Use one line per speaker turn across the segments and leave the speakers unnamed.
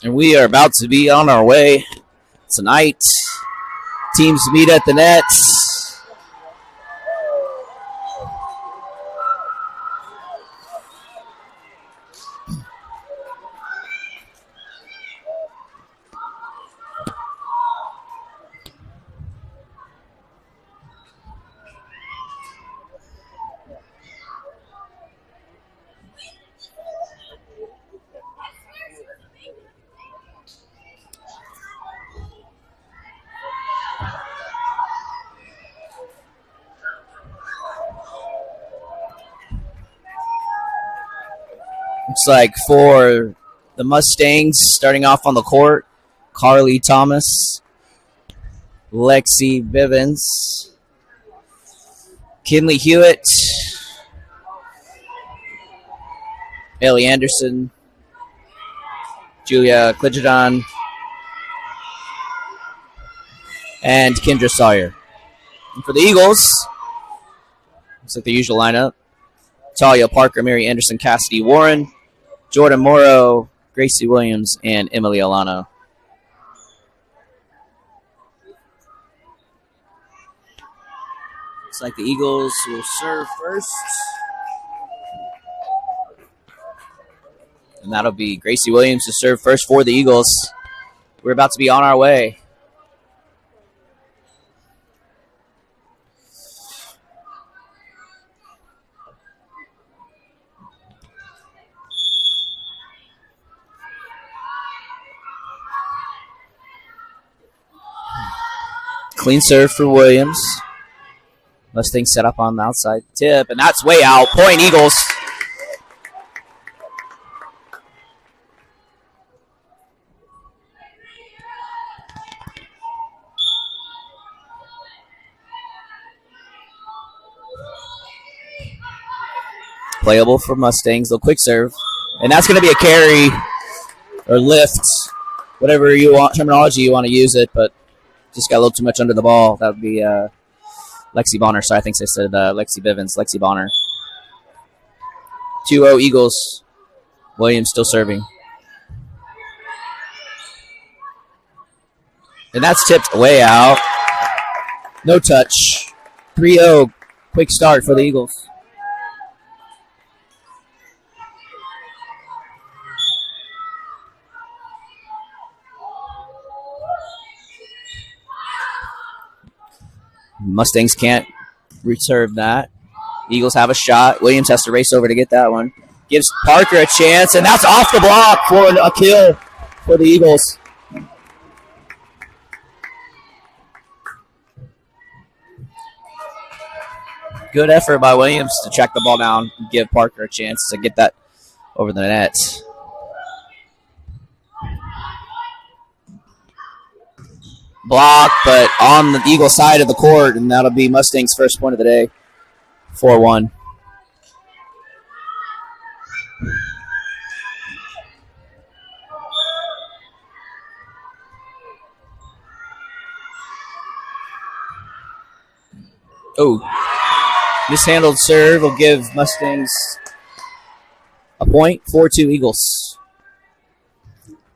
And we are about to be on our way tonight. Teams meet at the nets. Looks like for the Mustangs, starting off on the court, Carly Thomas, Lexi Bivens, Kinley Hewitt, Ellie Anderson, Julia Klidjadon, and Kendra Sawyer. And for the Eagles, looks like the usual lineup: Talia Parker, Mary Anderson, Cassidy Warren, Jordan Morrow, Gracie Williams, and Emily Alano. Looks like the Eagles will serve first. And that'll be Gracie Williams to serve first for the Eagles. We're about to be on our way. Clean serve for Williams. Mustang set up on the outside tip, and that's way out. Point Eagles. Playable for Mustangs. They'll quick serve, and that's going to be a carry or lift, whatever you want, terminology you want to use it, but just got a little too much under the ball. That would be Lexi Bonner. Sorry, I think I said Lexi Bivens. Lexi Bonner. 2-0 Eagles. Williams still serving. And that's tipped way out. No touch. 3-0. Quick start for the Eagles. Mustangs can't reserve that. Eagles have a shot. Williams has to race over to get that one. Gives Parker a chance, and that's off the block for a kill for the Eagles. Good effort by Williams to track the ball down and give Parker a chance to get that over the net. Block, but on the Eagle side of the court, and that'll be Mustang's first point of the day. 4-1. Oh, mishandled serve will give Mustangs a point. 4-2 Eagles.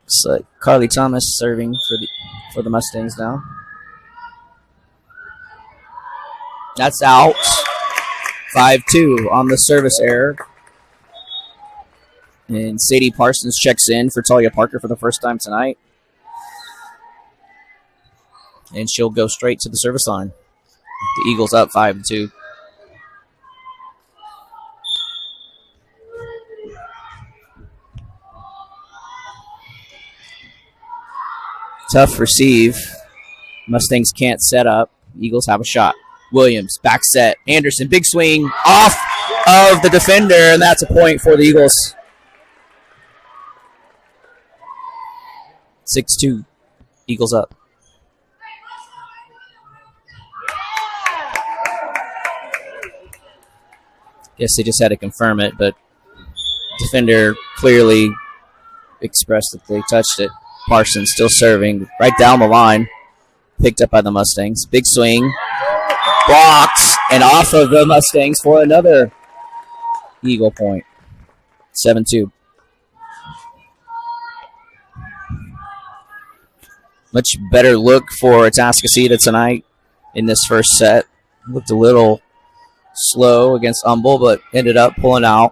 It's like Carly Thomas serving for the Mustangs now. That's out. 5-2 on the service error. And Sadie Parsons checks in for Talia Parker for the first time tonight. And she'll go straight to the service line. The Eagles up 5-2. Tough receive. Mustangs can't set up. Eagles have a shot. Williams, back set. Anderson, big swing off of the defender, and that's a point for the Eagles. 6-2. Eagles up. Guess they just had to confirm it, but defender clearly expressed that they touched it. Parsons still serving right down the line. Picked up by the Mustangs. Big swing. Blocked and off of the Mustangs for another Eagle point. 7-2. Much better look for Atascocita tonight in this first set. Looked a little slow against Humble, but ended up pulling out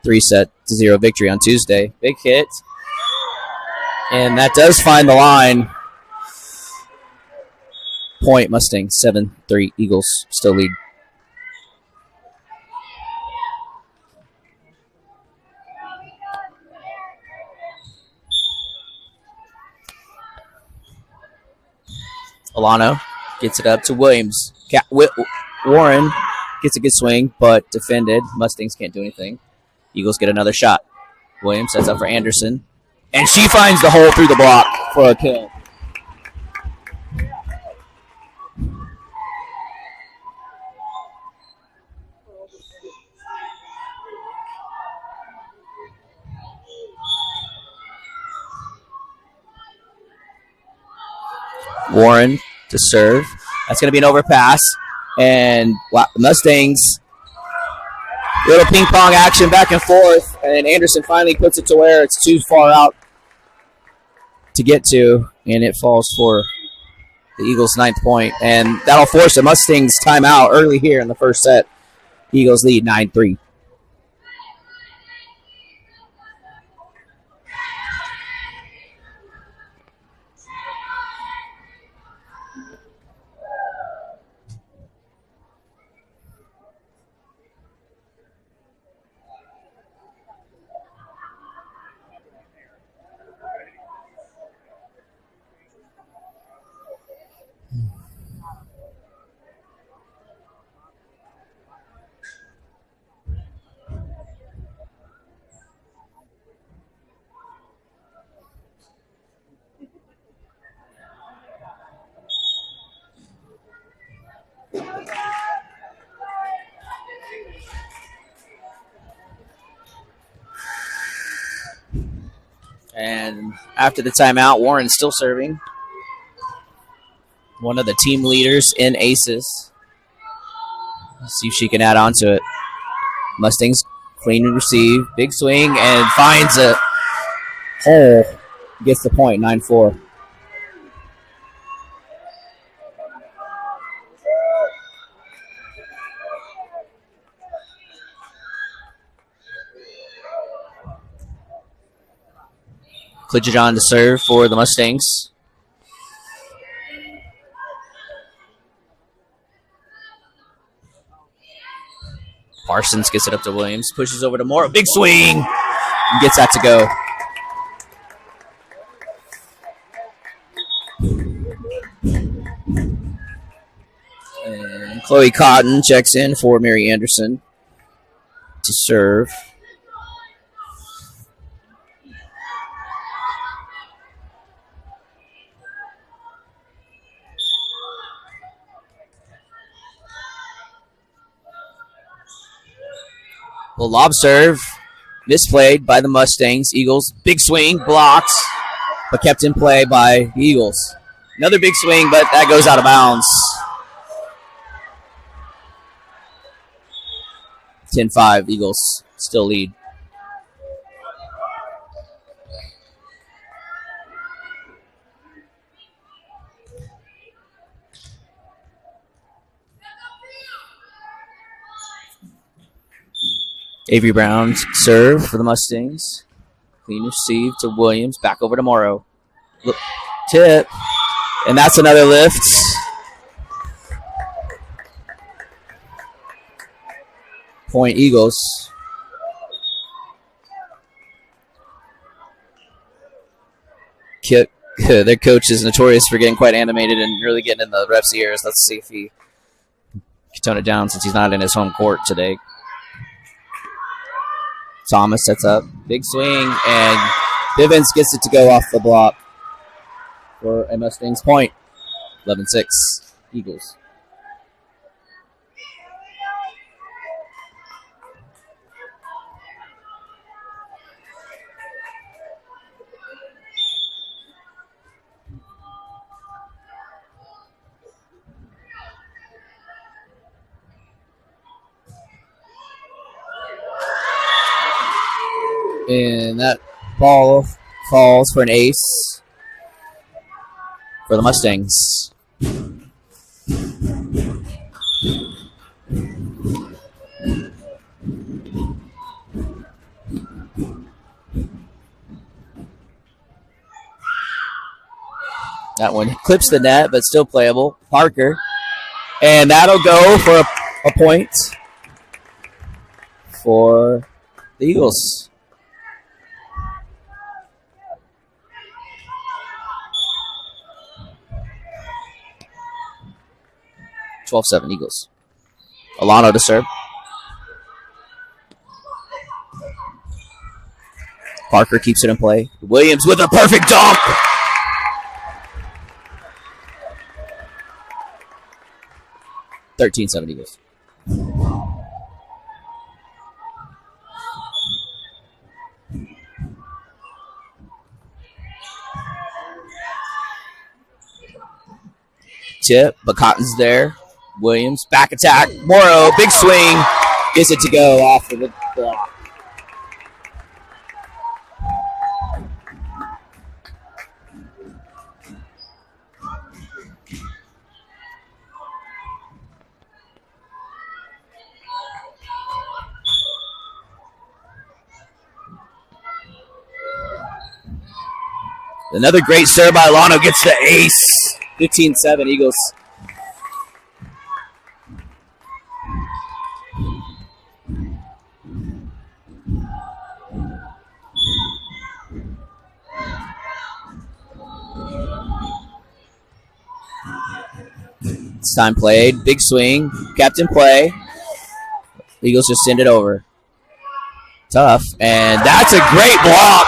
3-0 victory on Tuesday. Big hit. And that does find the line. Point Mustangs, 7-3. Eagles still lead. Alano gets it up to Williams. Warren gets a good swing, but defended. Mustangs can't do anything. Eagles get another shot. Williams sets up for Anderson. And she finds the hole through the block for a kill. Warren to serve. That's going to be an overpass. And Mustangs, little ping pong action back and forth. And Anderson finally puts it to where it's too far out to get to. And it falls for the Eagles' 9th point. And that'll force the Mustangs timeout early here in the first set. Eagles lead 9-3. And after the timeout, Warren's still serving. One of the team leaders in aces. Let's see if she can add on to it. Mustangs clean and receive. Big swing and finds a hole. Gets the point, 9-4. Klidjajan to serve for the Mustangs. Parsons gets it up to Williams. Pushes over to Moore. Big swing. And gets that to go. And Chloe Cotton checks in for Mary Anderson to serve. Well, lob serve, misplayed by the Mustangs. Eagles, big swing, blocked, but kept in play by the Eagles. Another big swing, but that goes out of bounds. 10-5, Eagles still lead. Avery Brown serve for the Mustangs. Clean receive to Williams. Back over to Morrow. Tip. And that's another lift. Point Eagles. Their coach is notorious for getting quite animated and really getting in the ref's ears. Let's see if he can tone it down since he's not in his home court today. Thomas sets up. Big swing, and Bivens gets it to go off the block for a Mustangs point. 11-6, Eagles. And that ball falls for an ace. for the Mustangs. That one clips the net, but still playable. Parker. And that'll go for a point for the Eagles. (12-7) Eagles. Alano to serve. Parker keeps it in play. Williams with a perfect dunk. (13-7) Eagles. Tip, but Cotton's there. Williams, back attack. Morrow, big swing. Gets it to go off of the block. Another great serve by Lano gets the ace. 15-7 Eagles. It's time played. Big swing. Kept in play. Eagles just send it over. Tough. And that's a great block.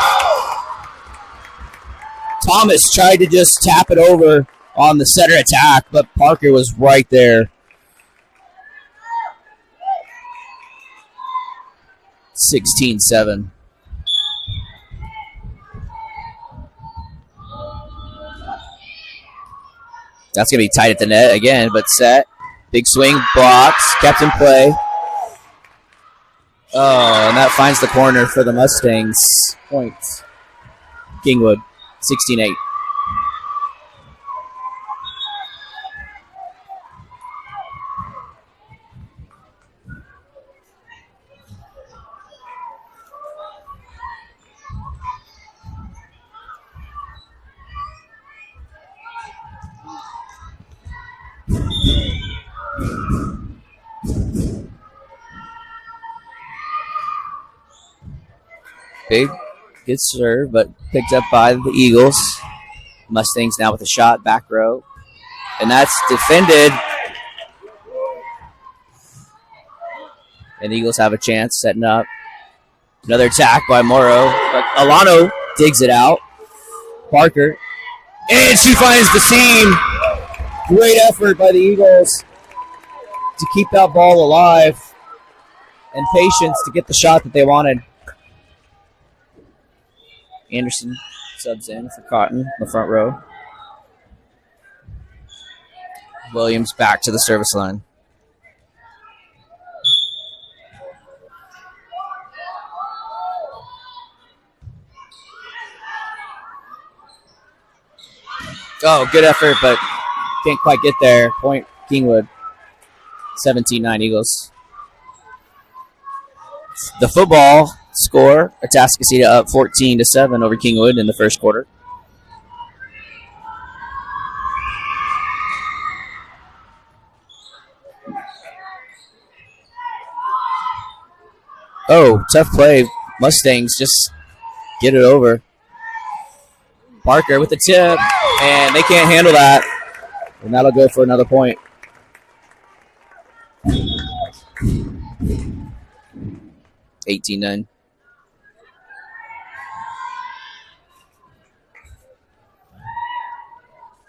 Thomas tried to just tap it over on the center attack, but Parker was right there. 16-7. That's going to be tight at the net again, but set. Big swing, blocks, kept in play. Oh, and that finds the corner for the Mustangs. Points. Kingwood, 16-8. Big, good serve, but picked up by the Eagles. Mustangs now with a shot, back row. And that's defended. And the Eagles have a chance, setting up. Another attack by Morrow. But Alano digs it out. Parker. And she finds the seam. Great effort by the Eagles to keep that ball alive. And patience to get the shot that they wanted. Anderson subs in for Cotton in the front row. Williams back to the service line. Oh, good effort, but can't quite get there. Point Kingwood. 17-9 Eagles. The football score, Atascocita up 14-7 over Kingwood in the first quarter. Oh, tough play. Mustangs just get it over. Parker with the tip, and they can't handle that. And that'll go for another point. (18-9).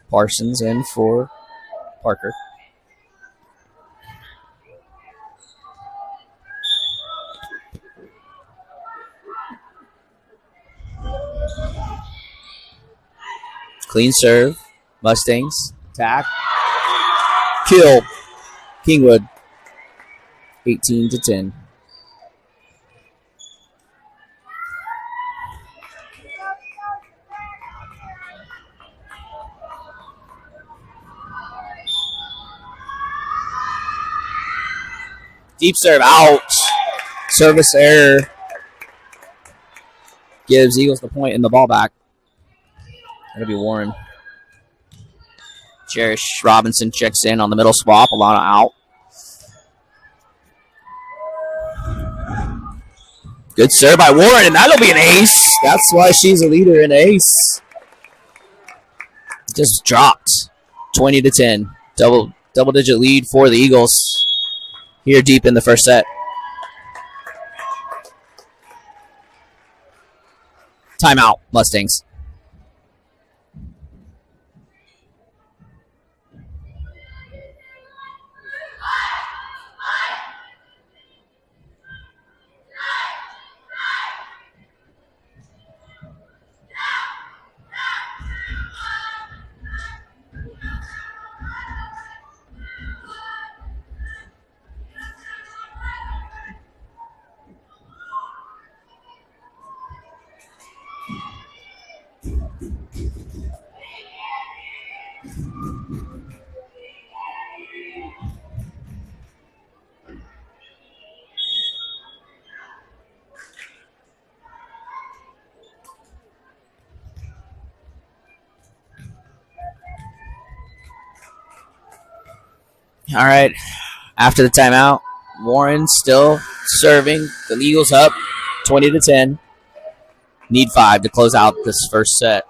Parsons in for Parker. Clean serve. Mustangs. Attack. Kill. Kingwood. 18-10. Deep serve out. Service error. Gives Eagles the point and the ball back. That'll be Warren. Cherish Robinson checks in on the middle swap. Alana out. Good serve by Warren, and that'll be an ace. That's why she's a leader in ace. Just dropped 20-10. Double-digit lead for the Eagles here deep in the first set. Timeout, Mustangs. All right. After the timeout, Warren still serving. The Eagles up 20-10. Need 5 to close out this first set.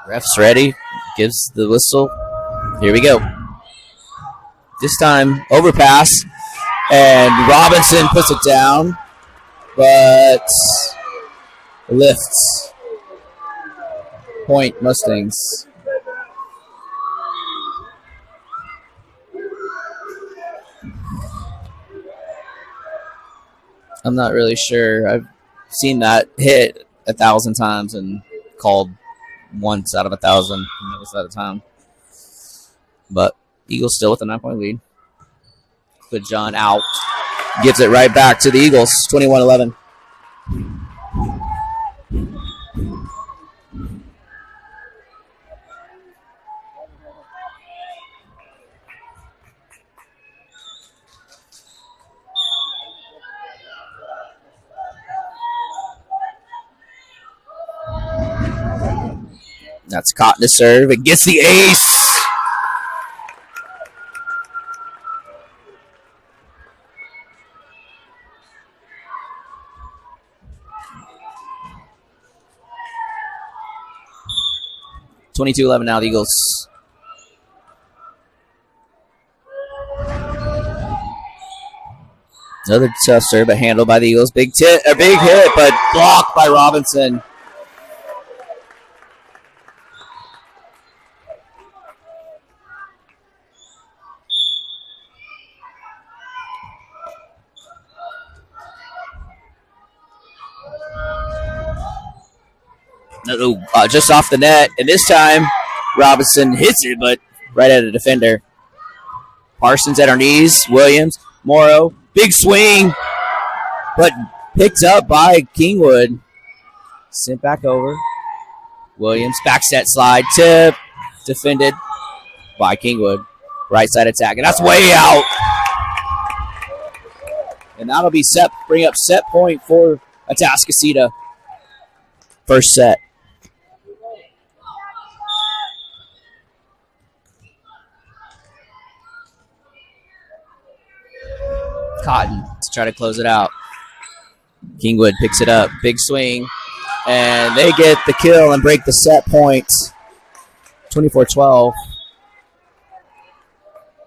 Ref's ready. Gives the whistle. Here we go. This time, overpass. And Robinson puts it down. But lifts. Point Mustangs. I'm not really sure. I've seen that hit 1,000 times and called once out of 1,000 most at a time. But Eagles still with a 9-point lead. Good John out. Gives it right back to the Eagles, 21-11. That's Cotton to serve. It gets the ace. (22-11) now, the Eagles. Another tough serve, but handled by the Eagles. Big hit, but blocked by Robinson. Just off the net, and this time Robinson hits it, but right at a defender. Parsons at her knees. Williams, Morrow, big swing, but picked up by Kingwood. Sent back over. Williams, back set slide, tip, defended by Kingwood. Right side attack, and that's way out. And that'll be bring up set point for Atascocita. First set. Cotton to try to close it out. Kingwood picks it up. Big swing. And they get the kill and break the set point. 24-12.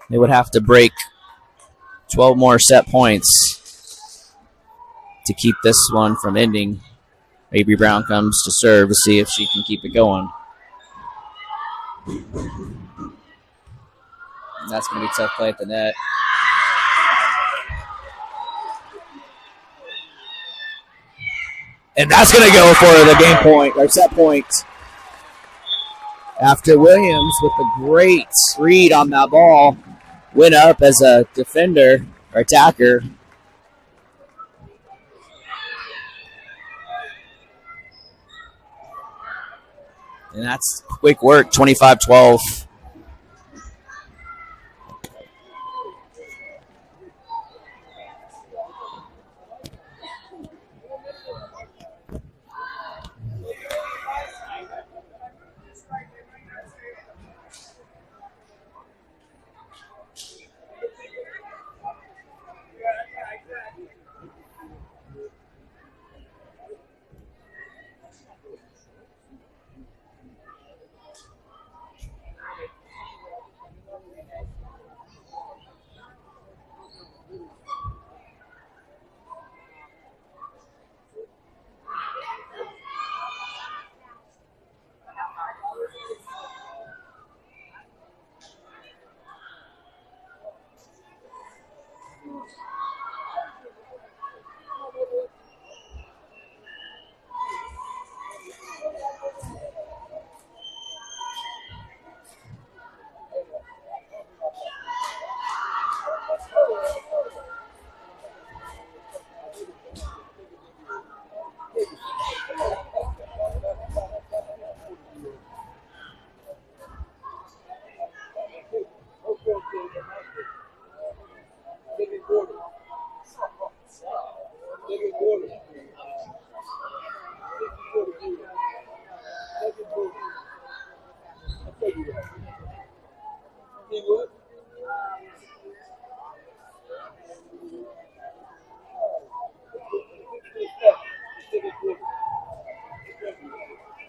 They would have to break 12 more set points to keep this one from ending. Avery Brown comes to serve to see if she can keep it going. And that's going to be a tough play at the net. And that's going to go for the game point, or set point. After Williams, with a great read on that ball, went up as a defender or attacker. And that's quick work, 25-12.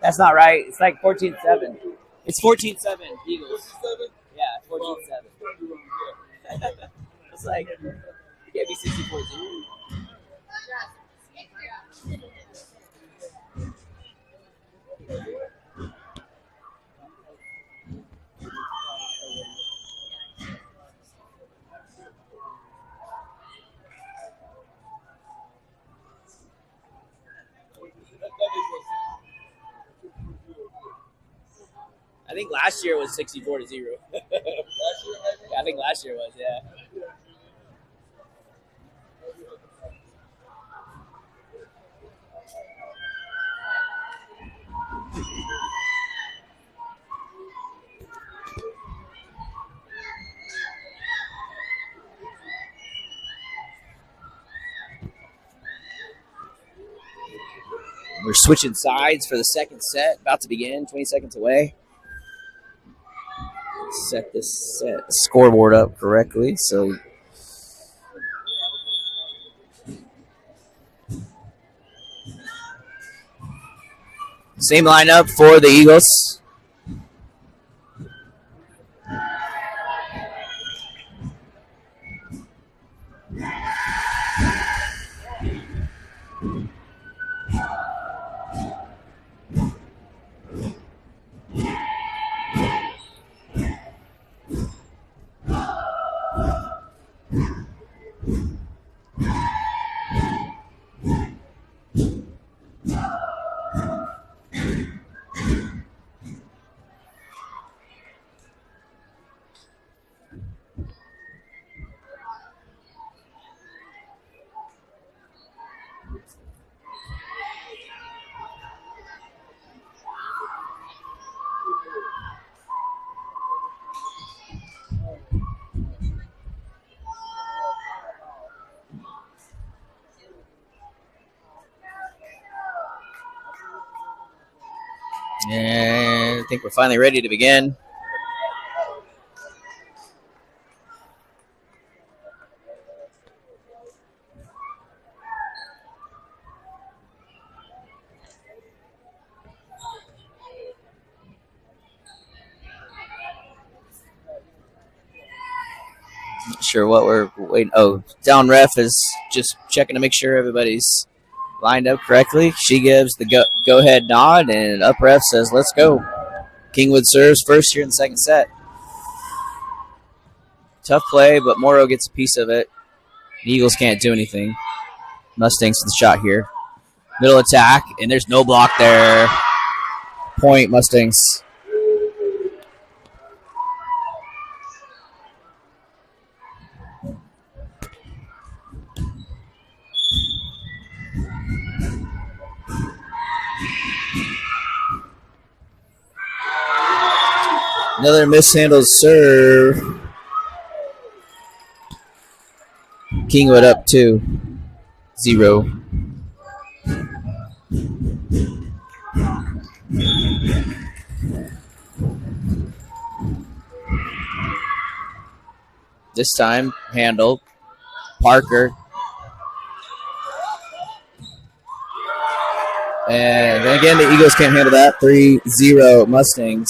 That's not right. It's like 14-7. It's 14-7, Eagles. Yeah, 14-7. It's like, it can't be 64-0. I think last year was 64-0. Yeah, I think last year was, yeah. We're switching sides for the second set. About to begin, 20 seconds away. Set this scoreboard up correctly. So same lineup for the Eagles. And I think we're finally ready to begin. Not sure what we're waiting. Oh, down ref is just checking to make sure everybody's lined up correctly. She gives the go ahead nod, and up ref says, "Let's go." Kingwood serves first here in the second set. Tough play, but Morrow gets a piece of it. The Eagles can't do anything. Mustangs with the shot here. Middle attack, and there's no block there. Point, Mustangs. Another mishandled serve. Kingwood up 2-0. This time handled. Parker. And then again, the Eagles can't handle that. 3-0 Mustangs.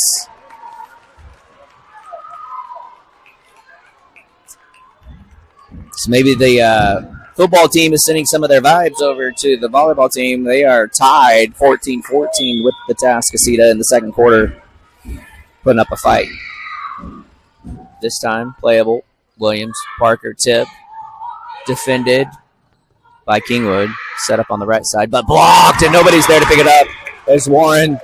So maybe the football team is sending some of their vibes over to the volleyball team. They are tied 14-14 with the Tascasita in the second quarter, putting up a fight. This time, playable. Williams, Parker, tip. Defended by Kingwood. Set up on the right side, but blocked, and nobody's there to pick it up. There's Warren.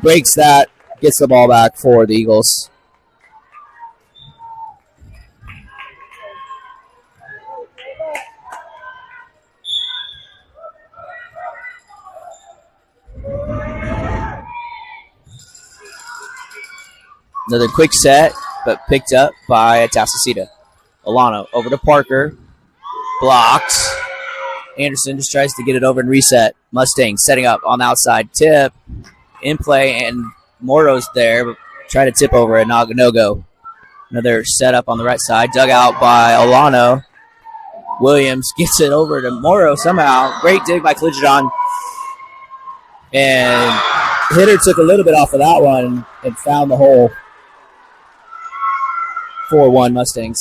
Breaks that. Gets the ball back for the Eagles. Another quick set, but picked up by Tascasita. Alano over to Parker. Blocked. Anderson just tries to get it over and reset. Mustang setting up on the outside. Tip. In play, and Morrow's there. But try to tip over it. No-go. Another setup on the right side. Dug out by Alano. Williams gets it over to Morrow somehow. Great dig by Cligidon. And hitter took a little bit off of that one and found the hole. 4-1 Mustangs.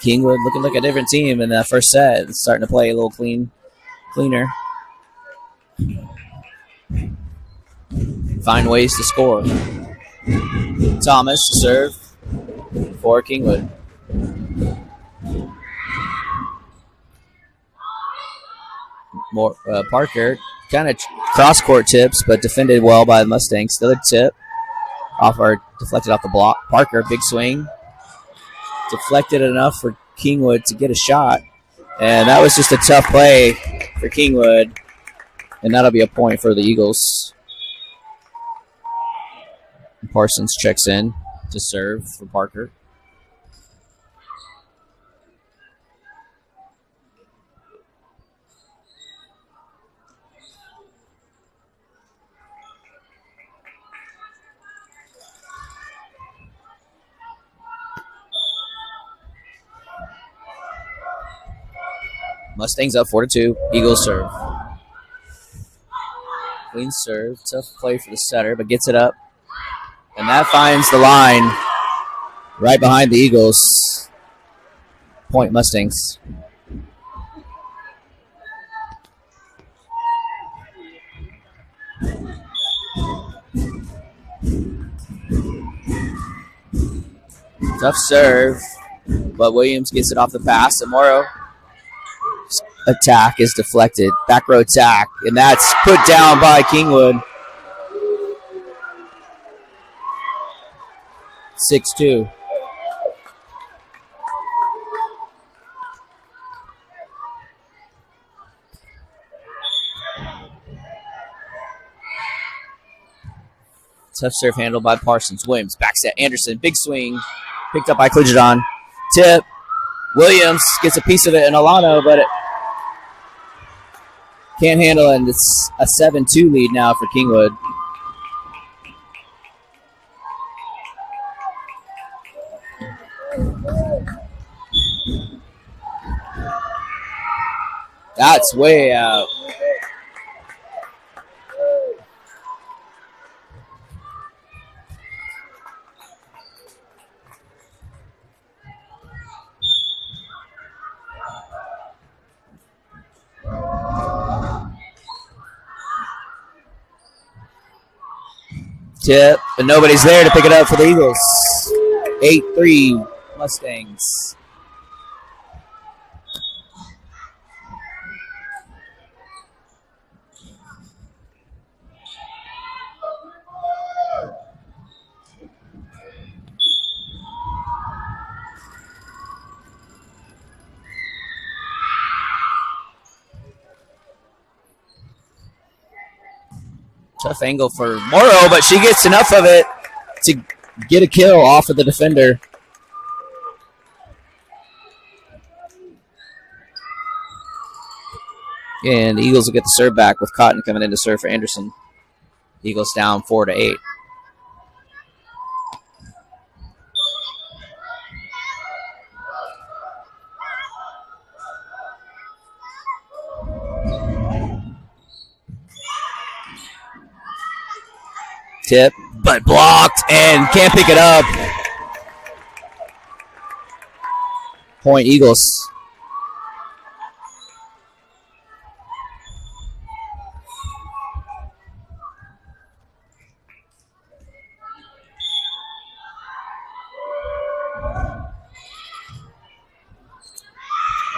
Kingwood looking like a different team in that first set. It's starting to play a little cleaner. Find ways to score. Thomas to serve for Kingwood. Parker kind of cross-court tips, but defended well by the Mustangs. The other tip deflected off the block. Parker, big swing. Deflected enough for Kingwood to get a shot. And that was just a tough play for Kingwood. And that'll be a point for the Eagles. Parsons checks in to serve for Parker. Mustangs up 4-2. Eagles serve. Clean serve. Tough play for the setter, but gets it up. And that finds the line right behind the Eagles. Point Mustangs. Tough serve, but Williams gets it off the pass. Morrow attack is deflected. Back row attack, and that's put down by Kingwood. 6-2. Tough serve handled by Parsons. Williams back set. Anderson, big swing. Picked up by Cligidon. Tip. Williams gets a piece of it, and Alano, but it can't handle it, and it's a 7-2 lead now for Kingwood. That's way out. Tip, but nobody's there to pick it up for the Eagles. 8-3 Mustangs. Tough angle for Morrow, but she gets enough of it to get a kill off of the defender. And the Eagles will get the serve back with Cotton coming in to serve for Anderson. Eagles down 4-8. Tip, but blocked and can't pick it up. Point Eagles.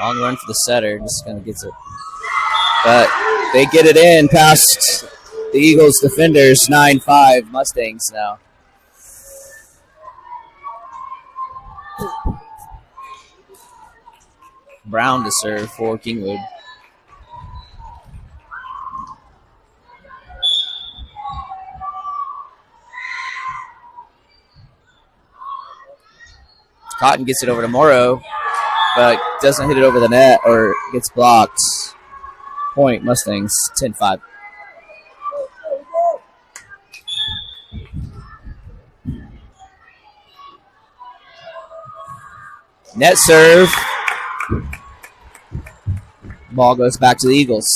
Long run for the setter. Just kind of gets it. But they get it in past the Eagles defenders. 9-5 Mustangs now. Brown to serve for Kingwood. Cotton gets it over to Morrow, but doesn't hit it over the net or gets blocked. Point Mustangs, 10-5. Net serve. Ball goes back to the Eagles.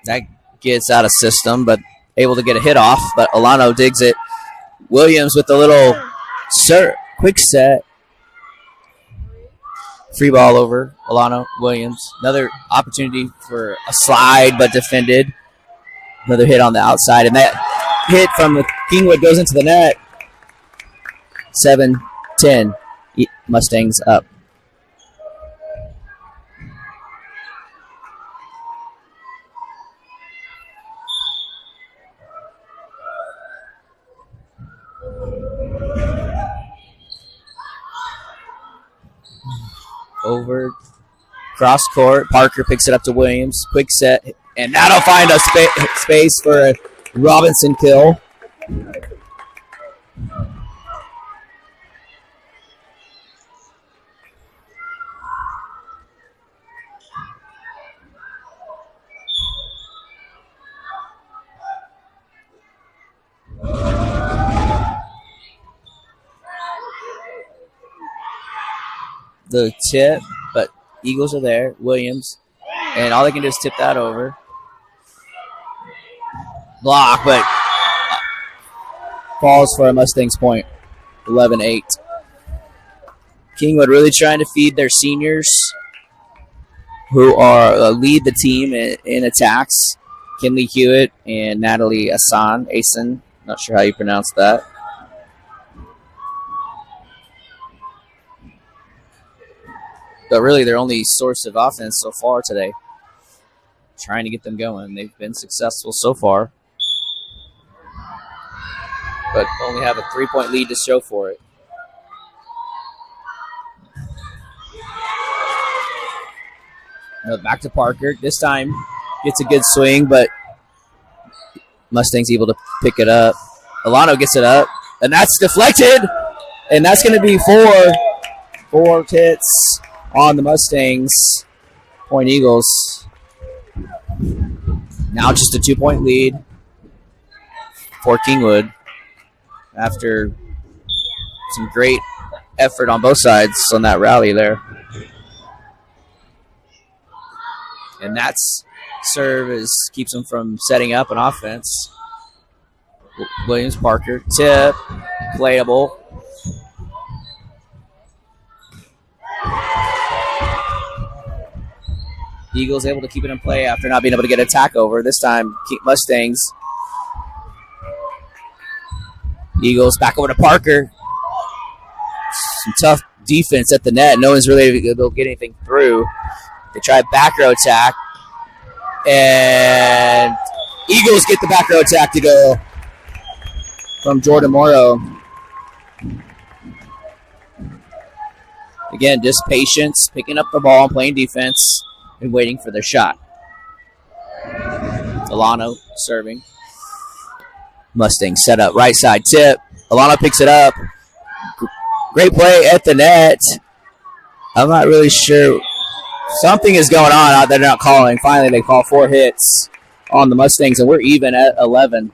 That gets out of system, but able to get a hit off. But Alano digs it. Williams with the little quick set. Free ball over Alano Williams. Another opportunity for a slide, but defended. Another hit on the outside, and that hit from the Kingwood goes into the net. 7-10. Mustangs up. Over cross court. Parker picks it up to Williams. Quick set. And that'll find a space for a Robinson kill. The tip, but Eagles are there. Williams. And all they can do is tip that over. Block, but falls for a Mustangs point. 11-8. Kingwood really trying to feed their seniors who are lead the team in attacks. Kinley Hewitt and Natalie Asan. Not sure how you pronounce that. But really their only source of offense so far today. Trying to get them going. They've been successful so far. But only have a 3-point lead to show for it. Back to Parker. This time gets a good swing, but Mustangs able to pick it up. Alano gets it up, and that's deflected. And that's going to be four hits on the Mustangs. Point Eagles. Now just a 2-point lead for Kingwood after some great effort on both sides on that rally there. And that's serve keeps them from setting up an offense. Williams Parker tip, playable. Eagles able to keep it in play after not being able to get an attack over. This time, Mustangs. Eagles back over to Parker. Some tough defense at the net. No one's really able to get anything through. They try a back row attack. And Eagles get the back row attack to go from Jordan Morrow. Again, just patience, picking up the ball and playing defense and waiting for their shot. Alano serving. Mustangs set up, right side tip. Alano picks it up. Great play at the net. I'm not really sure. Something is going on out there. They're not calling. Finally, they call 4 hits on the Mustangs, and we're even at 11.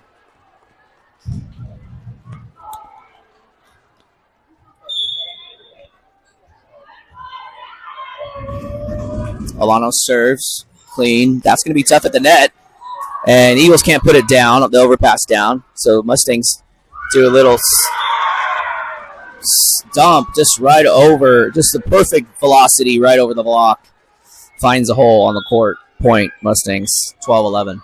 Alano serves clean. That's going to be tough at the net. And Eagles can't put it down. The overpass down. So Mustangs do a little stomp just right over. Just the perfect velocity right over the block. Finds a hole on the court. Point Mustangs 12-11.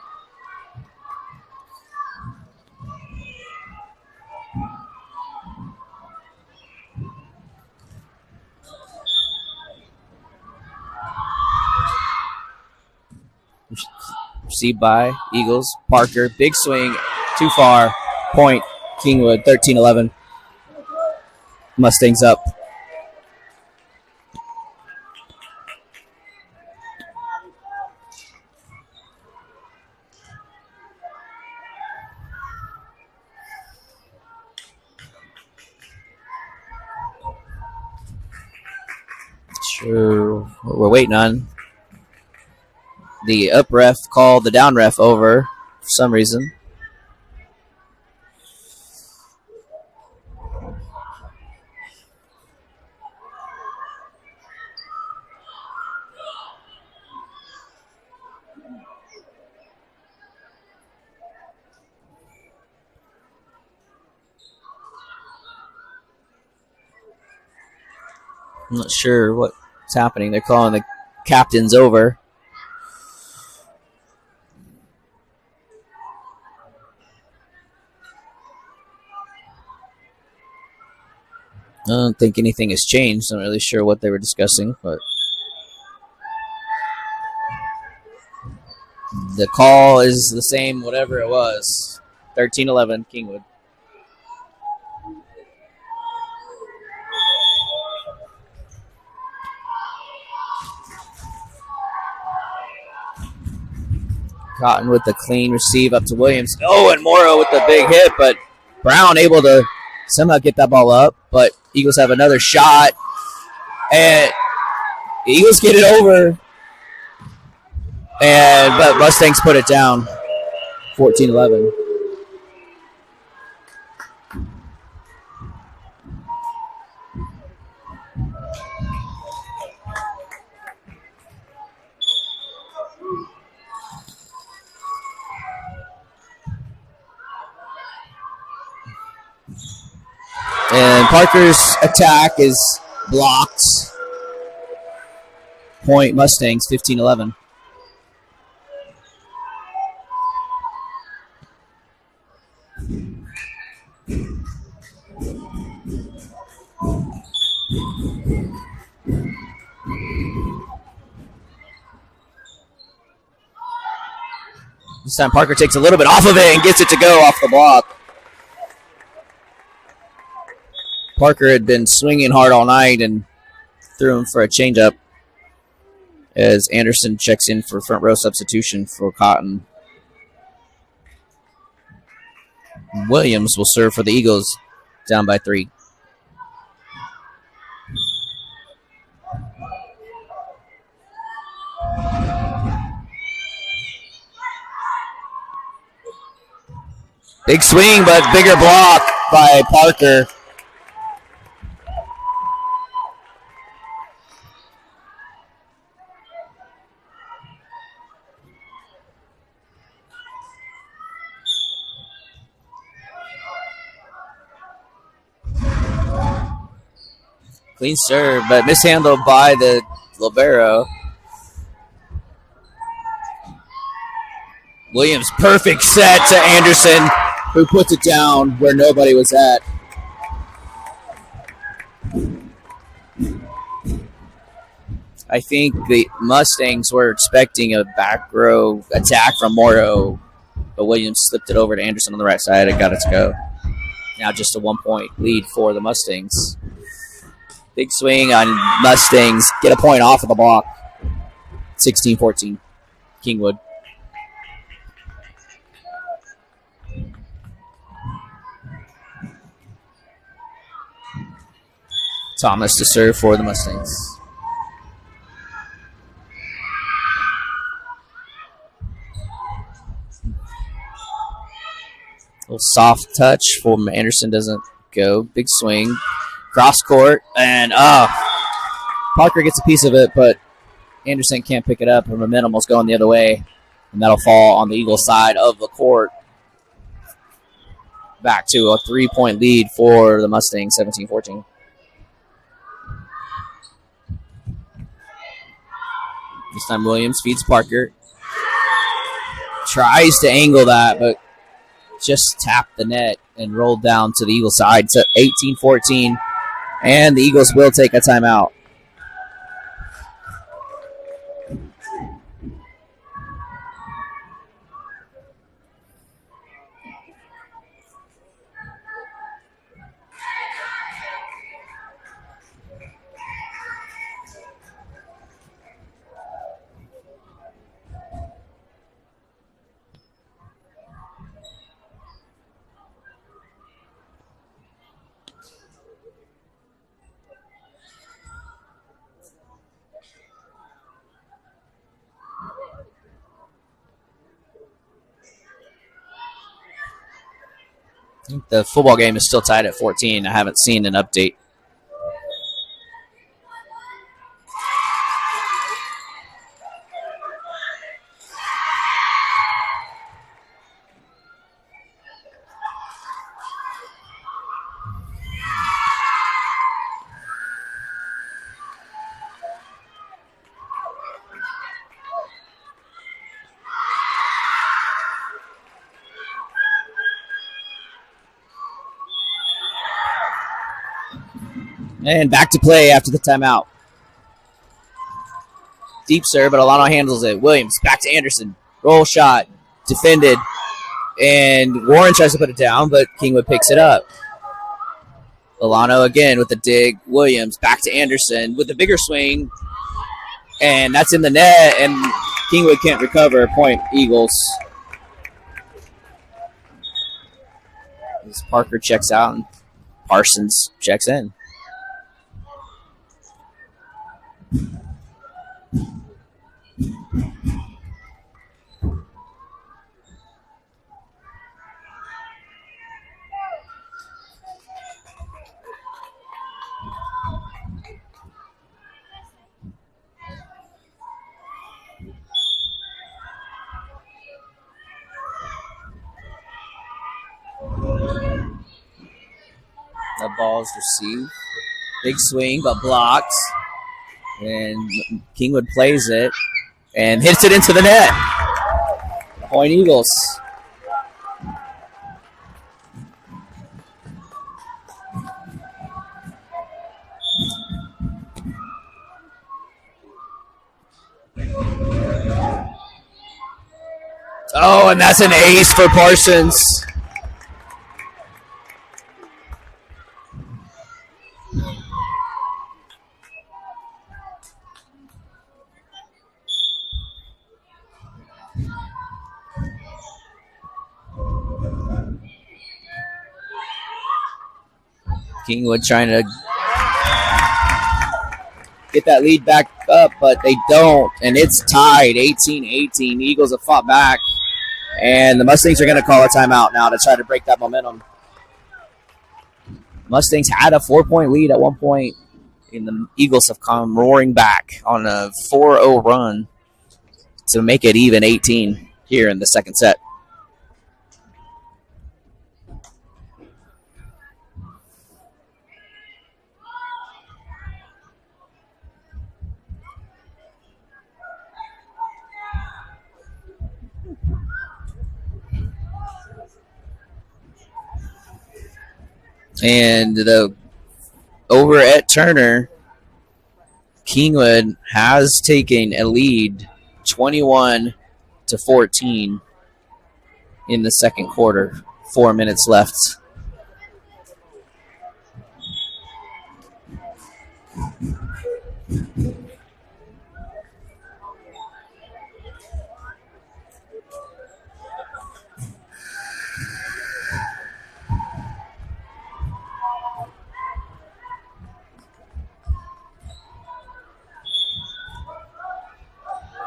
Received by Eagles. Parker, big swing, too far. Point, Kingwood, 13-11. Mustangs up. Sure, what we're waiting on. The up ref called the down ref over for some reason. I'm not sure what's happening. They're calling the captains over. I don't think anything has changed. I'm not really sure what they were discussing, but the call is the same, whatever it was. 13-11, Kingwood. Cotton with the clean receive up to Williams. Oh, and Morrow with the big hit, but Brown able to somehow get that ball up, but Eagles have another shot, and the Eagles get it over, but Mustangs put it down, 14-11. And Parker's attack is blocked. Point Mustangs, 15-11. This time Parker takes a little bit off of it and gets it to go off the block. Parker had been swinging hard all night and threw him for a changeup as Anderson checks in for front row substitution for Cotton. Williams will serve for the Eagles, down by 3. Big swing, but bigger block by Parker. Clean serve, but mishandled by the libero. Williams, perfect set to Anderson, who puts it down where nobody was at. I think the Mustangs were expecting a back row attack from Morrow, but Williams slipped it over to Anderson on the right side and got it to go. Now just a 1-point lead for the Mustangs. Big swing on Mustangs. Get a point off of the block. 16-14. Kingwood. Thomas to serve for the Mustangs. A little soft touch from Anderson doesn't go. Big swing. Cross court. And Parker gets a piece of it, but Anderson can't pick it up. Her momentum was going the other way. And that'll fall on the Eagles side of the court. Back to a 3-point lead for the Mustangs, 17-14. This time Williams feeds Parker. Tries to angle that, but just tapped the net and rolled down to the Eagles side. It's 18-14, and the Eagles will take a timeout. I think the football game is still tied at 14. I haven't seen an update. And back to play after the timeout. Deep serve, but Alano handles it. Williams back to Anderson. Roll shot. Defended. And Warren tries to put it down, but Kingwood picks it up. Alano again with the dig. Williams back to Anderson with a bigger swing. And that's in the net, and Kingwood can't recover. Point Eagles. As Parker checks out and Parsons checks in. The ball is received. Big swing, but blocks. And Kingwood plays it and hits it into the net. Point Eagles. Oh, and that's an ace for Parsons. Kingwood trying to get that lead back up, but they don't, and it's tied 18-18. The Eagles have fought back, and the Mustangs are going to call a timeout now to try to break that momentum. Mustangs had a 4-point lead at one point, and the Eagles have come roaring back on a 4-0 run to make it even 18 here in the second set. And over at Turner, Kingwood has taken a lead 21-14 in the second quarter. 4 minutes left.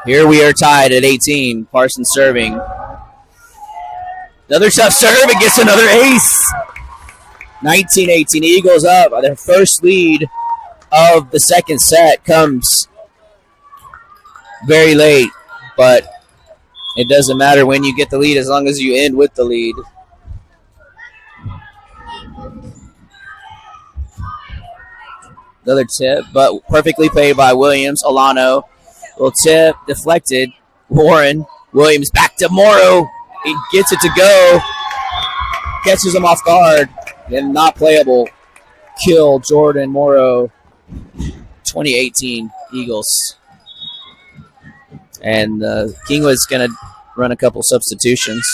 Here we are tied at 18. Parsons serving. Another tough serve and gets another ace. 19-18. Eagles up. Their first lead of the second set comes very late, but it doesn't matter when you get the lead as long as you end with the lead. Another tip, but perfectly played by Williams. Alano. Little tip, deflected. Warren. Williams back to Morrow. He gets it to go. Catches him off guard. And not playable. Kill Jordan Morrow. 2018 Eagles. And Kingwood's going to run a couple substitutions.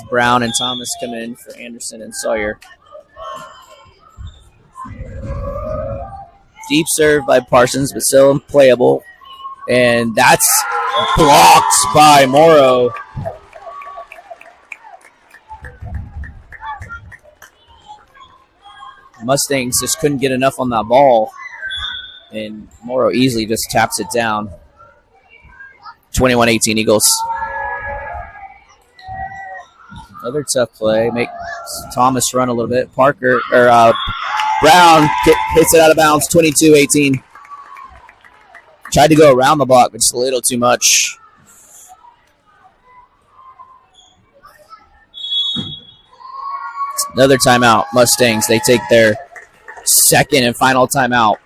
Brown and Thomas come in for Anderson and Sawyer. Deep serve by Parsons, but still playable. And that's blocked by Morrow. Mustangs just couldn't get enough on that ball. And Morrow easily just taps it down. 21-18 Eagles. Another tough play. Makes Thomas run a little bit. Brown hits it out of bounds. 22-18. Tried to go around the block, but just a little too much. Another timeout. Mustangs, they take their second and final timeout.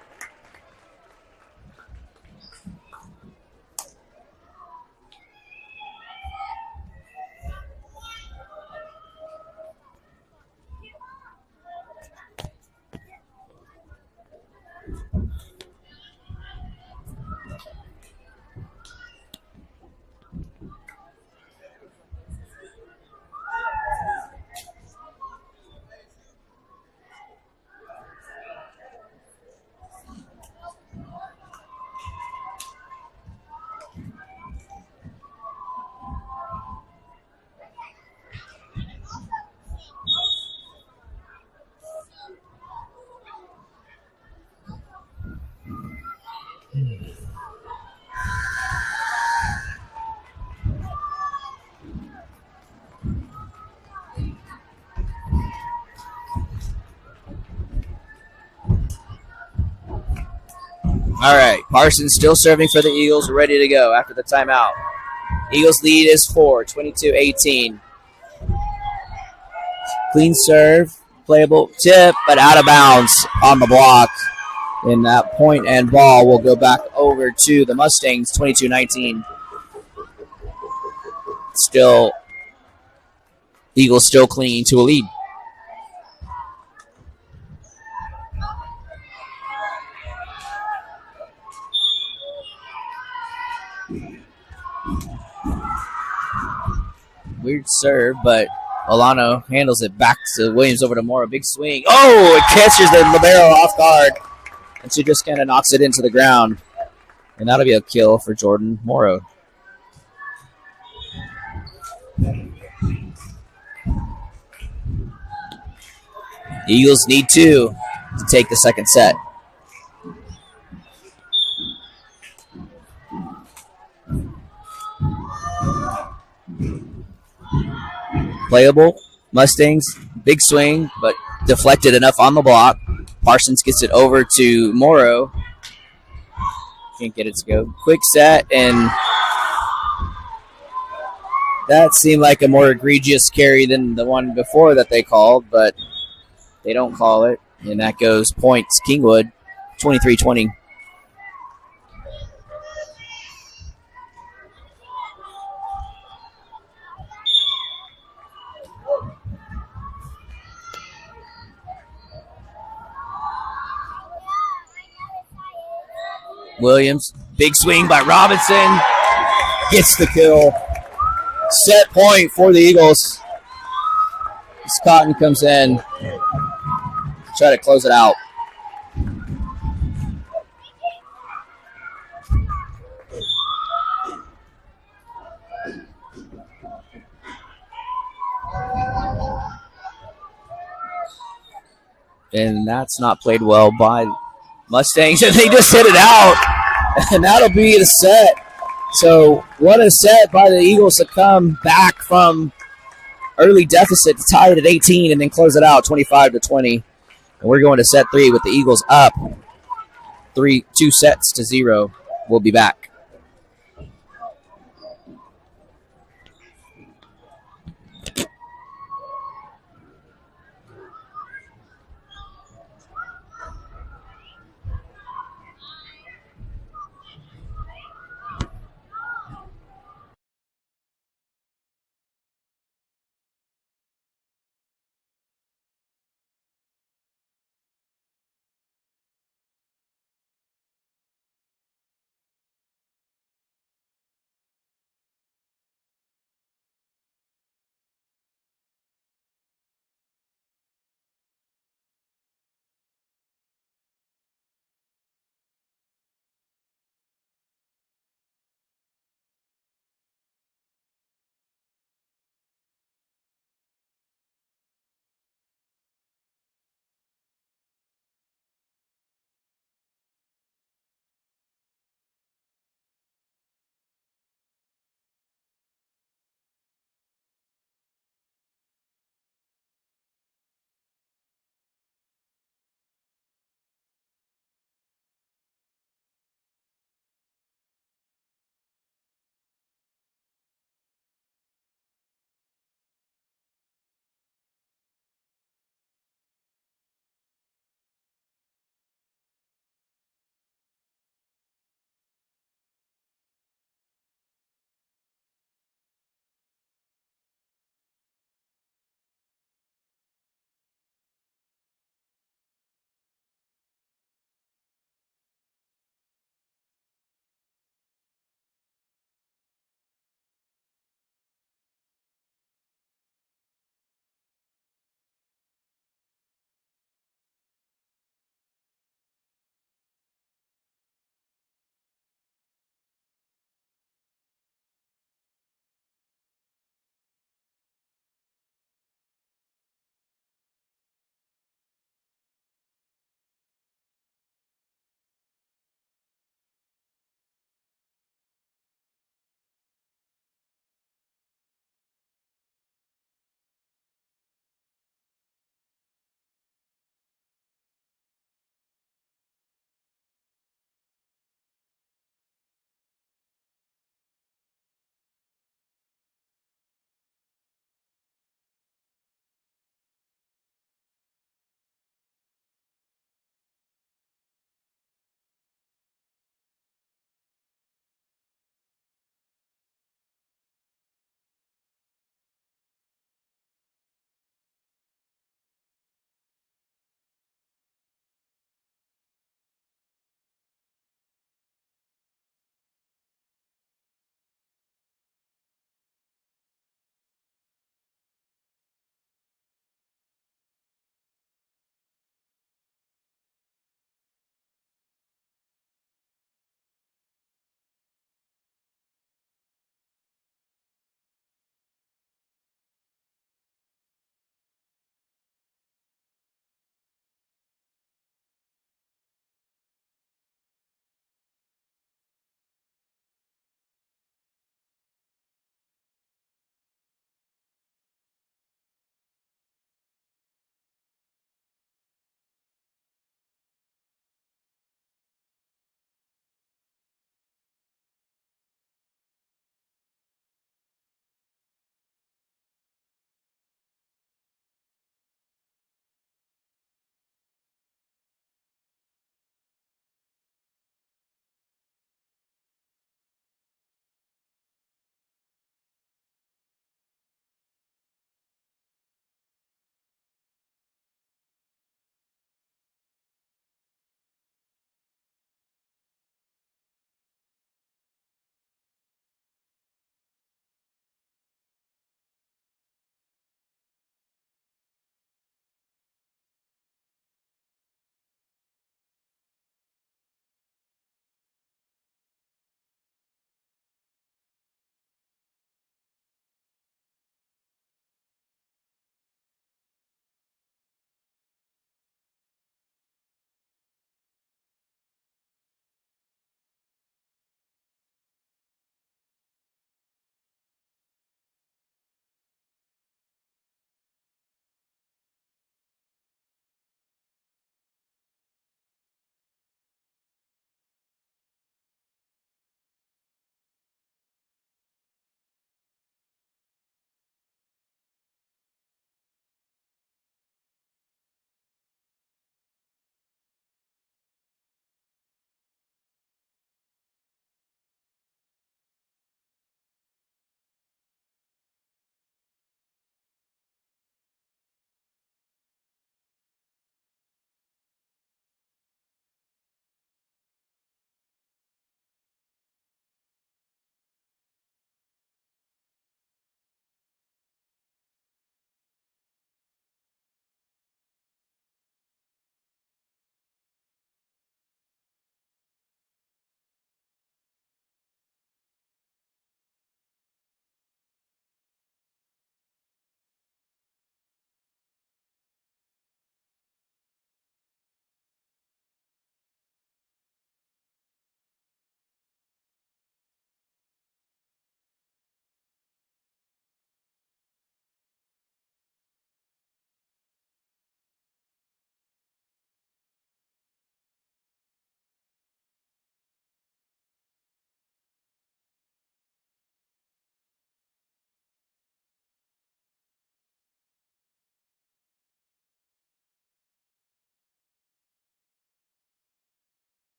All right, Parsons still serving for the Eagles, ready to go after the timeout. Eagles lead is 4, 22-18. Clean serve, playable tip, but out of bounds on the block. And that point and ball will go back over to the Mustangs, 22-19. Still, Eagles still clinging to a lead. Weird serve, but Alano handles it back to Williams over to Morrow. Big swing. Oh, it catches the libero off guard. And she just kind of knocks it into the ground. And that'll be a kill for Jordan Morrow. Eagles need 2 to take the second set. Playable. Mustangs, big swing, but deflected enough on the block. Parsons gets it over to Morrow. Can't get it to go. Quick set, and that seemed like a more egregious carry than the one before that they called, but they don't call it, and that goes points Kingwood, 23-20. Williams, big swing by Robinson. Gets the kill. Set point for the Eagles. As Cotton comes in. Try to close it out. And that's not played well by Mustangs. And they just hit it out. And that'll be the set. So what a set by the Eagles to come back from early deficit to tie it at 18 and then close it out 25-20. And we're going to set 3 with the Eagles up 2-0. We'll be back.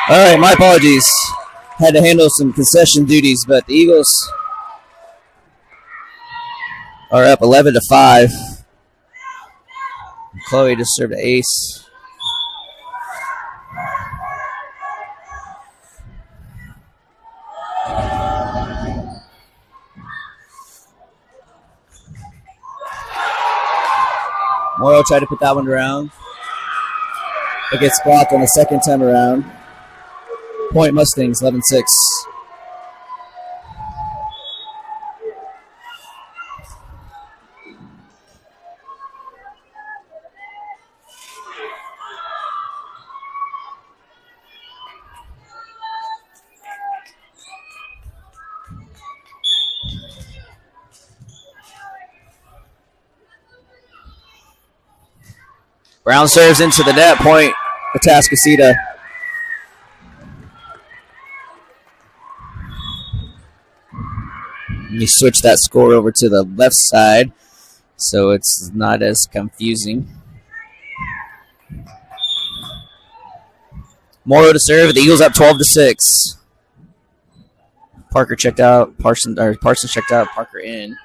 All right, my apologies. Had to handle some concession duties, but the Eagles are up 11-5. Chloe just served an ace. Morrow tried to put that one around. It gets blocked on the second time around. Point Mustangs, 11-6. Brown serves into the net. Point Atascocita. You switch that score over to the left side so it's not as confusing. Morrow to serve. The Eagles up 12-6. Parker checked out. Parsons checked out. Parker in.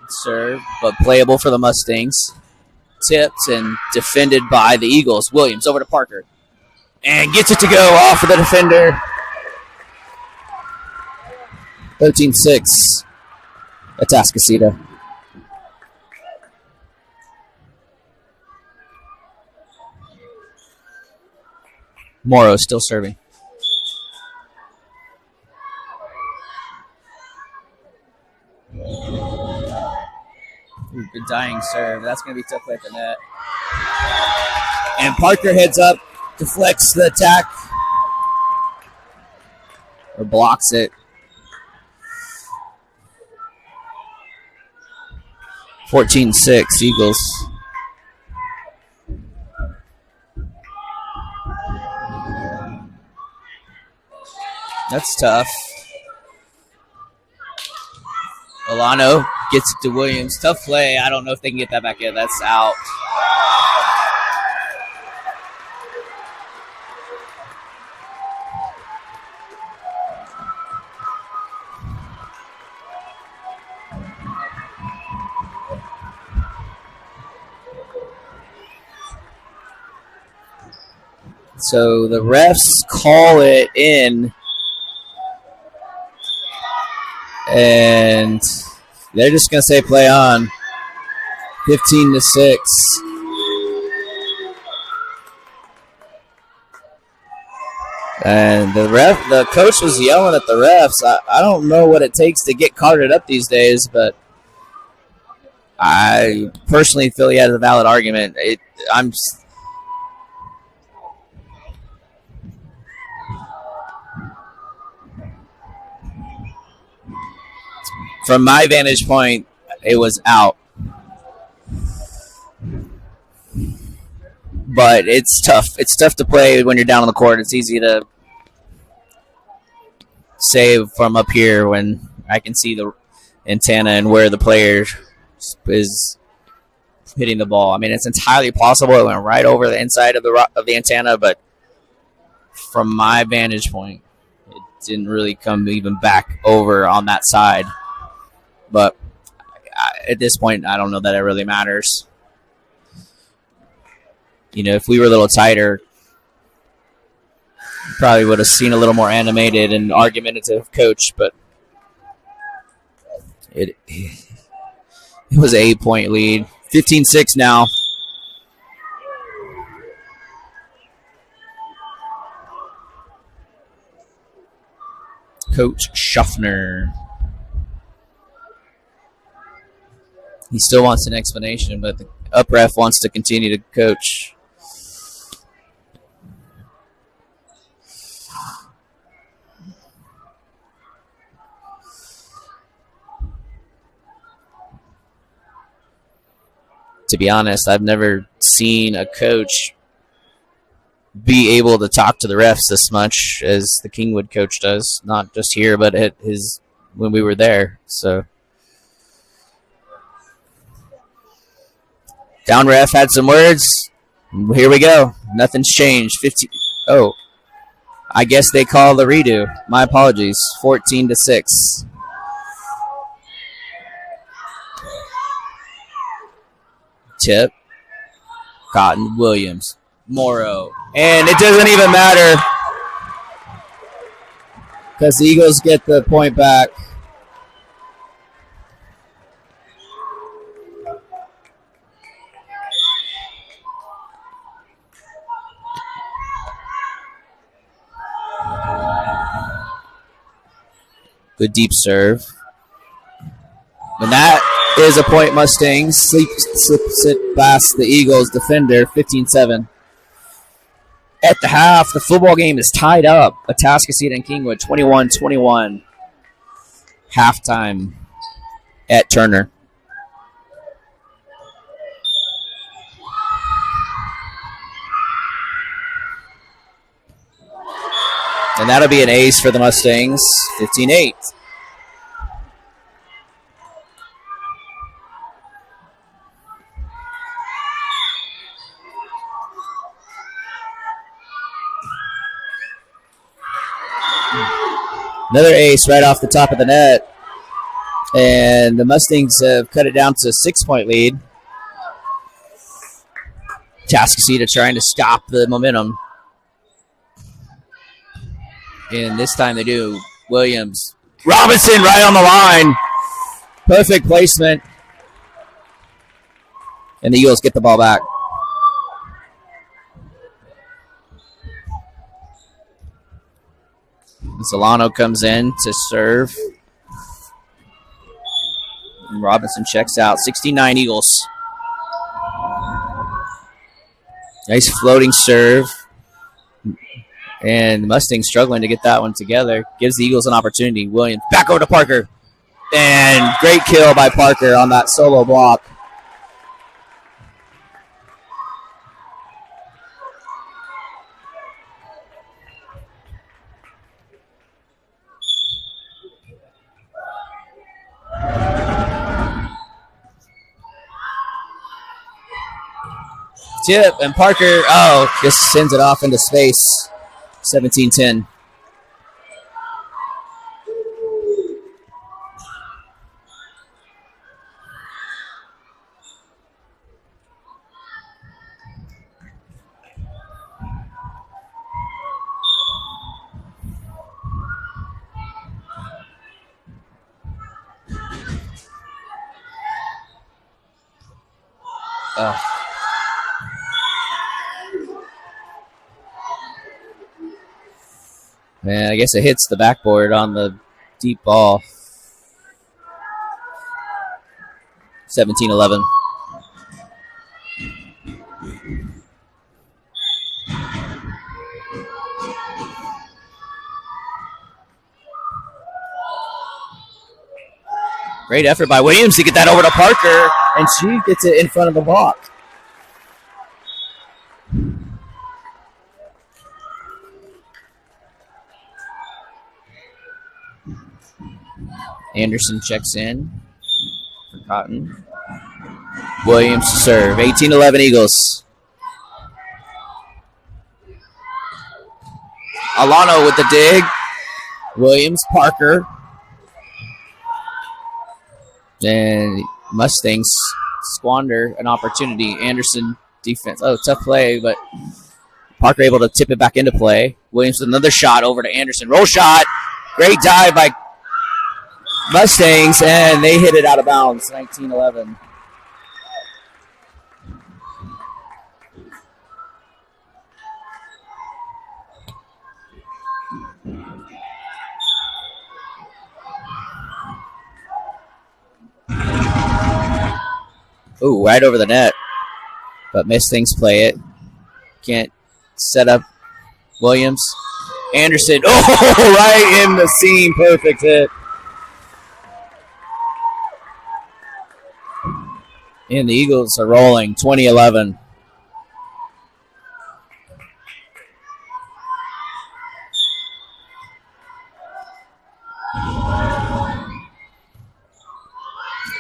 Serve, but playable for the Mustangs. Tipped and defended by the Eagles. Williams over to Parker. And gets it to go off of the defender. 13-6. Atascocita. Morrow still serving. Good dying serve. That's going to be tough play at the net. And Parker heads up, deflects the attack, or blocks it. 14-6 Eagles. That's tough. Olano gets it to Williams. Tough play. I don't know if they can get that back in. That's out. So the refs call it in. And they're just going to say play on. 15-6. And the coach was yelling at the refs. I don't know what it takes to get carded up these days, but I personally feel he had a valid argument. From my vantage point, it was out. But it's tough. It's tough to play when you're down on the court. It's easy to save from up here when I can see the antenna and where the player is hitting the ball. I mean, it's entirely possible it went right over the inside of the antenna, but from my vantage point, it didn't really come even back over on that side. But at this point, I don't know that it really matters. You know, if we were a little tighter, probably would have seen a little more animated and argumentative coach, but it was an 8-point lead. 15-6 now. Coach Schaffner. He still wants an explanation, but the up ref wants to continue to coach. To be honest, I've never seen a coach be able to talk to the refs this much as the Kingwood coach does. Not just here, but at when we were there. So Down ref had some words. Here we go. Nothing's changed. 15. Oh, I guess they call the redo. My apologies. 14-6. Tip. Cotton, Williams, Morrow. And it doesn't even matter because the Eagles get the point back. Good deep serve. And that is a point Mustangs. Sit past the Eagles defender, 15-7. At the half, the football game is tied up. Atascocita and Kingwood, 21-21. Halftime at Turner. And that'll be an ace for the Mustangs, 15-8. Another ace right off the top of the net. And the Mustangs have cut it down to a 6-point lead. Atascocita trying to stop the momentum. And this time they do. Williams. Robinson right on the line. Perfect placement. And the Eagles get the ball back. Solano comes in to serve. And Robinson checks out. 69 Eagles. Nice floating serve. And the Mustangs struggling to get that one together. Gives the Eagles an opportunity. Williams back over to Parker. And great kill by Parker on that solo block. Tip and Parker, just sends it off into space. 17-10. Man, I guess it hits the backboard on the deep ball. 17-11. Great effort by Williams to get that over to Parker, and she gets it in front of the block. Anderson checks in for Cotton. Williams to serve. 18-11 Eagles. Alano with the dig. Williams, Parker. And Mustangs squander an opportunity. Anderson defense. Oh, tough play, but Parker able to tip it back into play. Williams with another shot over to Anderson. Roll shot. Great dive by Mustangs, and they hit it out of bounds. 19-11. Ooh, right over the net. But Mustangs play it. Can't set up Williams. Anderson. Oh, right in the seam. Perfect hit. And the Eagles are rolling. 20-11.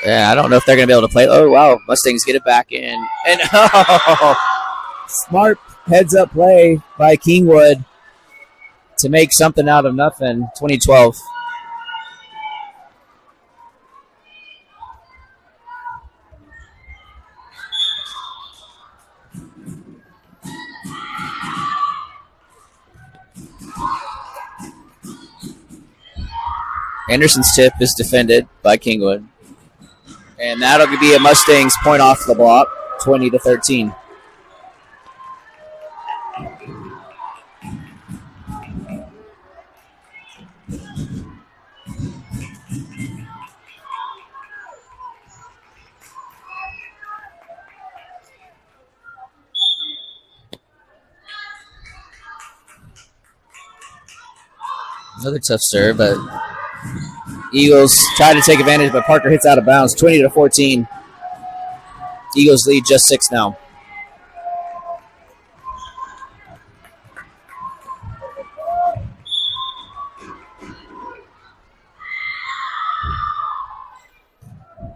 Yeah, I don't know if they're going to be able to play. Oh, wow. Mustangs get it back in. And smart heads-up play by Kingwood to make something out of nothing. 2012. Anderson's tip is defended by Kingwood. And that'll be a Mustangs point off the block, 20-13. Another tough serve, but Eagles try to take advantage, but Parker hits out of bounds, 20-14. Eagles lead just 6 now.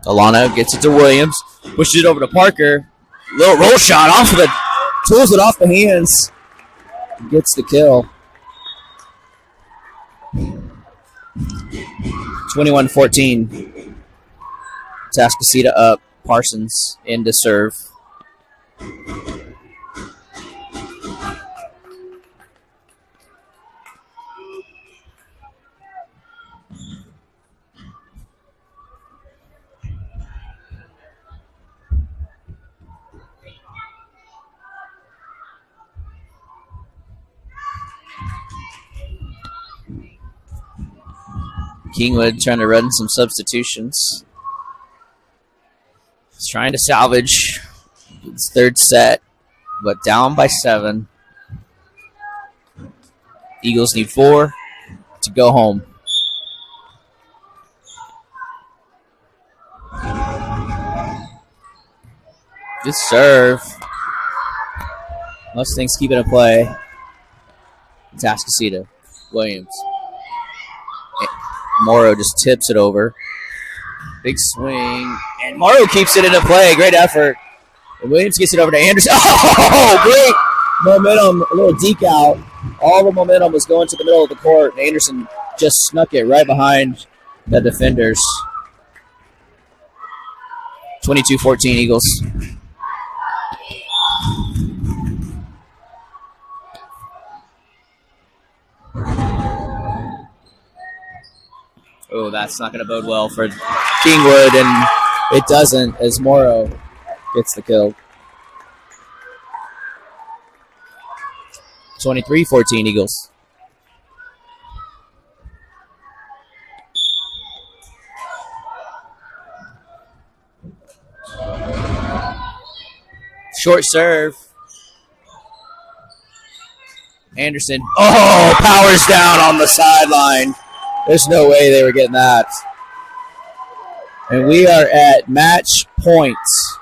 Alana gets it to Williams, pushes it over to Parker. Little roll shot off of the, tools it off the hands, gets the kill. 21-14. Tascasita up. Parsons in to serve. Kingwood trying to run some substitutions. He's trying to salvage his third set, but down by 7. Eagles need 4 to go home. Good serve. Mustangs keep it in play. Tascasita. Williams. Morrow just tips it over. Big swing. And Morrow keeps it into play. Great effort. And Williams gets it over to Anderson. Oh, great momentum. A little deke out. All the momentum was going to the middle of the court. And Anderson just snuck it right behind the defenders. 22-14 Eagles. Oh, that's not going to bode well for Kingwood, and it doesn't as Morrow gets the kill. 23-14 Eagles. Short serve. Anderson. Oh, powers down on the sideline. There's no way they were getting that. And we are at match points.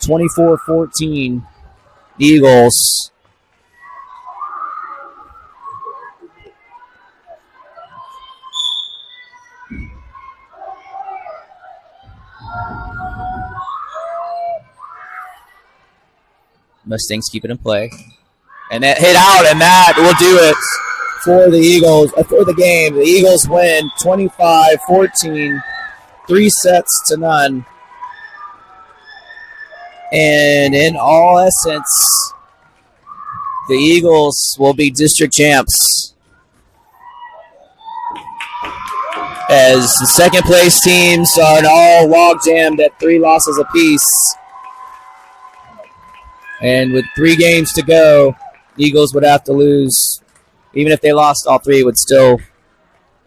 24-14 Eagles. Mustangs keep it in play. And that hit out, and that will do it for the Eagles, for the game. The Eagles win 25-14, 3-0. And in all essence, the Eagles will be district champs, as the second place teams are all log jammed at 3 losses apiece. And with 3 games to go, Eagles would have to lose. Even if they lost all 3, would still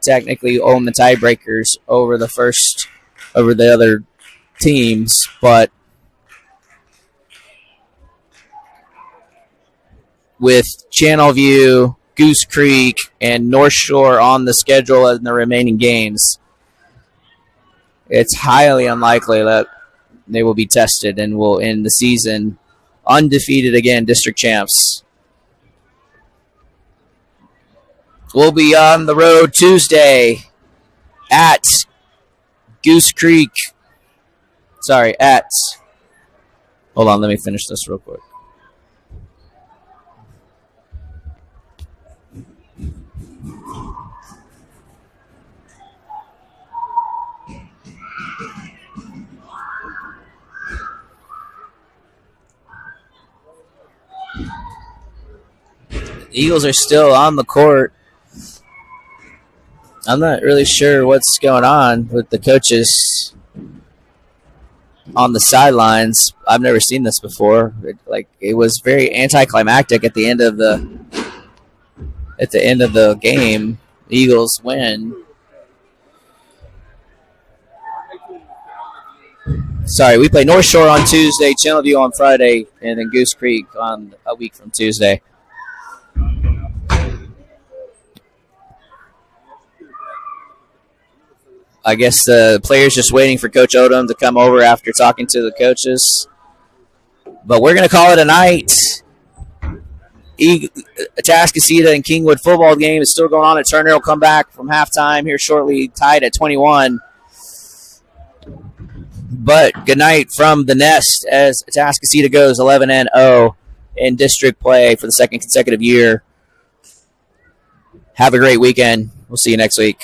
technically own the tiebreakers over the other teams. But with Channelview, Goose Creek, and North Shore on the schedule in the remaining games, it's highly unlikely that they will be tested and will end the season undefeated again, district champs. We'll be on the road Tuesday at Goose Creek Sorry, at. Hold on, let me finish this real quick. The Eagles are still on the court. I'm not really sure what's going on with the coaches on the sidelines. I've never seen this before. It was very anticlimactic at the end of the game. The Eagles win. Sorry, we play North Shore on Tuesday, Channelview on Friday, and then Goose Creek on a week from Tuesday. I guess the players just waiting for Coach Odom to come over after talking to the coaches. But we're going to call it a night. Atascocita and Kingwood football game is still going on. Turner will come back from halftime here shortly, tied at 21. But good night from the Nest as Atascocita goes 11-0 in district play for the second consecutive year. Have a great weekend. We'll see you next week.